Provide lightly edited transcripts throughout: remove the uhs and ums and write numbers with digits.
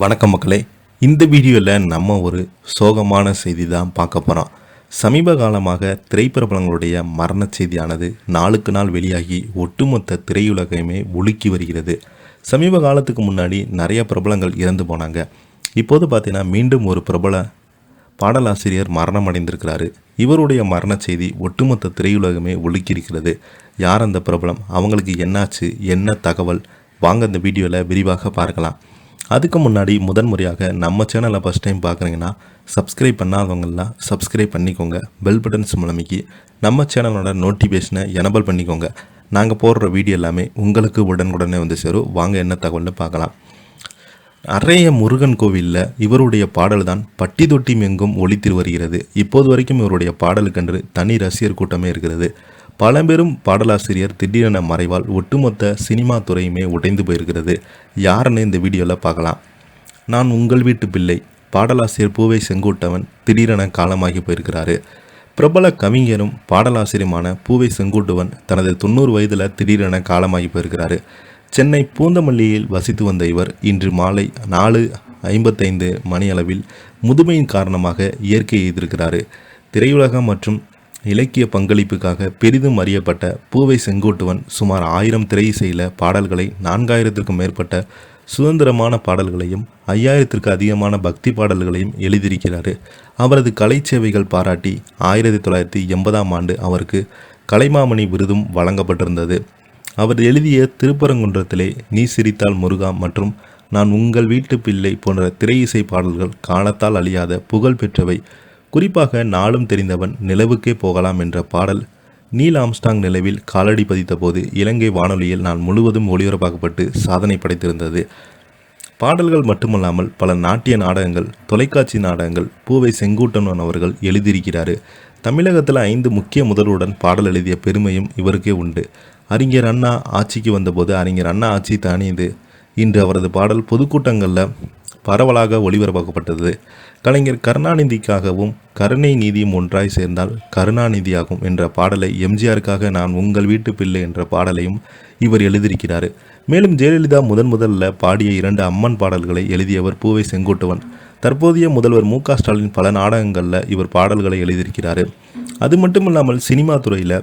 வணக்கம் மக்களே. இந்த வீடியோவில் நம்ம ஒரு சோகமான செய்தி தான் பார்க்க போகிறோம். சமீப காலமாக திரைப்பிரபலங்களுடைய மரண செய்தியானது நாளுக்கு நாள் வெளியாகி ஒட்டுமொத்த திரையுலகையுமே உலுக்கி வருகிறது. சமீப காலத்துக்கு முன்னாடி நிறைய பிரபலங்கள் இறந்து போனாங்க. இப்போது பார்த்தீங்கன்னா மீண்டும் ஒரு பிரபல பாடலாசிரியர் மரணம் அடைந்திருக்கிறாரு. இவருடைய மரண செய்தி ஒட்டுமொத்த திரையுலகமே உலுக்கியிருக்கிறது. யார் அந்த பிரபலம், அவங்களுக்கு என்னாச்சு, என்ன தகவல், வாங்க இந்த வீடியோவில் விரிவாக பார்க்கலாம். அதுக்கு முன்னாடி முதன்முறையாக நம்ம சேனலை ஃபஸ்ட் டைம் பார்க்குறீங்கன்னா சப்ஸ்கிரைப் பண்ணாதவங்களாம் சப்ஸ்கிரைப் பண்ணிக்கோங்க. பெல் பட்டன்ஸ் மூலமிக்கி நம்ம சேனலோட நோட்டிஃபிகேஷனை எனபிள் பண்ணிக்கோங்க. நாங்கள் போடுற வீடியோ எல்லாமே உங்களுக்கு உடனுக்குடனே வந்து சேரும். வாங்க என்ன தகவல்னு பார்க்கலாம். நிறைய முருகன் கோவிலில் இவருடைய பாடல் தான் பட்டி தொட்டி எங்கும் ஒலித்து வருகிறது. இப்போது வரைக்கும் இவருடைய பாடலுக்கென்று தனி ரசிகர் கூட்டமே இருக்கிறது. பழம்பெரும் பாடலாசிரியர் திடீரென மறைவால் ஒட்டுமொத்த சினிமா துறையுமே உடைந்து போயிருக்கிறது. யாருன்னு இந்த வீடியோவில் பார்க்கலாம். நான் உங்கள் வீட்டு பிள்ளை பாடலாசிரியர் பூவை செங்குட்டுவன் திடீரென காலமாகி போயிருக்கிறாரு. பிரபல கவிஞரும் பாடலாசிரியருமான பூவை செங்குட்டுவன் தனது 90 வயதில் திடீரென காலமாகி போயிருக்கிறாரு. சென்னை பூந்தமல்லியில் வசித்து வந்த இவர் இன்று மாலை 4:55 மணியளவில் முதுமையின் காரணமாக இயற்கை எய்திருக்கிறாரு. திரையுலகம் மற்றும் இலக்கிய பங்களிப்புக்காக பெரிதும் அறியப்பட்ட பூவை செங்குட்டுவன் சுமார் 1000 திரை இசையில் பாடல்களை, 4000த்திற்கும் மேற்பட்ட சுதந்திரமான பாடல்களையும், 5000த்திற்கு அதிகமான பக்தி பாடல்களையும் எழுதியிருக்கிறார். அவரது கலைச்சேவைகள் பாராட்டி 1980ஆம் ஆண்டு அவருக்கு கலைமாமணி விருதும் வழங்கப்பட்டிருந்தது. அவர் எழுதிய திருப்பரங்குன்றத்திலே, நீ சிரித்தால் முருகா மற்றும் நான் உங்கள் வீட்டு பிள்ளை போன்ற திரை இசை பாடல்கள் காலத்தால் அழியாத புகழ் பெற்றவை. குறிப்பாக நாளும் தெரிந்தவன், நிலவுக்கே போகலாம் என்ற பாடல் நீல் ஆம்ஸ்டாங் நிலவில் காலடி பதித்த போது இலங்கை வானொலியில் நான் முழுவதும் ஒளிபரப்பாக்கப்பட்டு சாதனை படைத்திருந்தது. பாடல்கள் மட்டுமல்லாமல் பல நாட்டிய நாடகங்கள், தொலைக்காட்சி நாடகங்கள் பூவை செங்குட்டுவன் அவர்கள் எழுதியிருக்கிறார். தமிழகத்தில் 5 முக்கிய முதல்வருடன் பாடல் எழுதிய பெருமையும் இவருக்கே உண்டு. அறிஞர் அண்ணா ஆட்சிக்கு வந்தபோது அறிஞர் அண்ணா ஆட்சி தானியது இன்று அவரது பாடல் பொதுக்கூட்டங்களில் பரவலாக ஒளிபரப்பாக்கப்பட்டது. கலைஞர் கருணாநிதிக்காகவும் கருணை நீதியும் ஒன்றாய் சேர்ந்தால் கருணாநிதியாகும் என்ற பாடலை, எம்ஜிஆருக்காக நான் உங்கள் வீட்டு பிள்ளை என்ற பாடலையும் இவர் எழுதியிருக்கிறார். மேலும் ஜெயலலிதா முதல்ல பாடிய 2 அம்மன் பாடல்களை எழுதியவர் பூவை செங்குட்டுவன். தற்போதைய முதல்வர் மு.க. ஸ்டாலின் பல நாடகங்களில் இவர் பாடல்களை எழுதியிருக்கிறார். அது மட்டுமில்லாமல் சினிமா துறையில்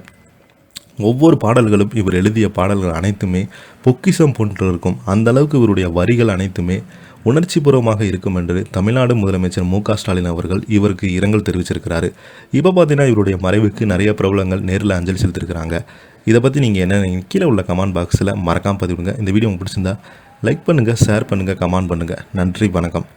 ஒவ்வொரு பாடல்களும் இவர் எழுதிய பாடல்கள் அனைத்துமே பொக்கிஷம் போன்று இருக்கும். அந்த அளவுக்கு இவருடைய வரிகள் அனைத்துமே உணர்ச்சிபூர்வமாக இருக்கும் என்று தமிழ்நாடு முதலமைச்சர் மு.க. ஸ்டாலின் அவர்கள் இவருக்கு இரங்கல் தெரிவிச்சிருக்கிறாரு. இப்போ பார்த்தீங்கன்னா இவருடைய மறைவுக்கு நிறைய பிரபலங்கள் நேரில் அஞ்சலி செலுத்திருக்கிறாங்க. இதை பற்றி நீங்கள் என்ன கீழே உள்ள கமெண்ட் பாக்ஸில் மறக்காமல் பதிவிடுங்க. இந்த வீடியோ உங்களுக்கு பிடிச்சிருந்தா லைக் பண்ணுங்கள், ஷேர் பண்ணுங்கள், கமெண்ட் பண்ணுங்கள். நன்றி, வணக்கம்.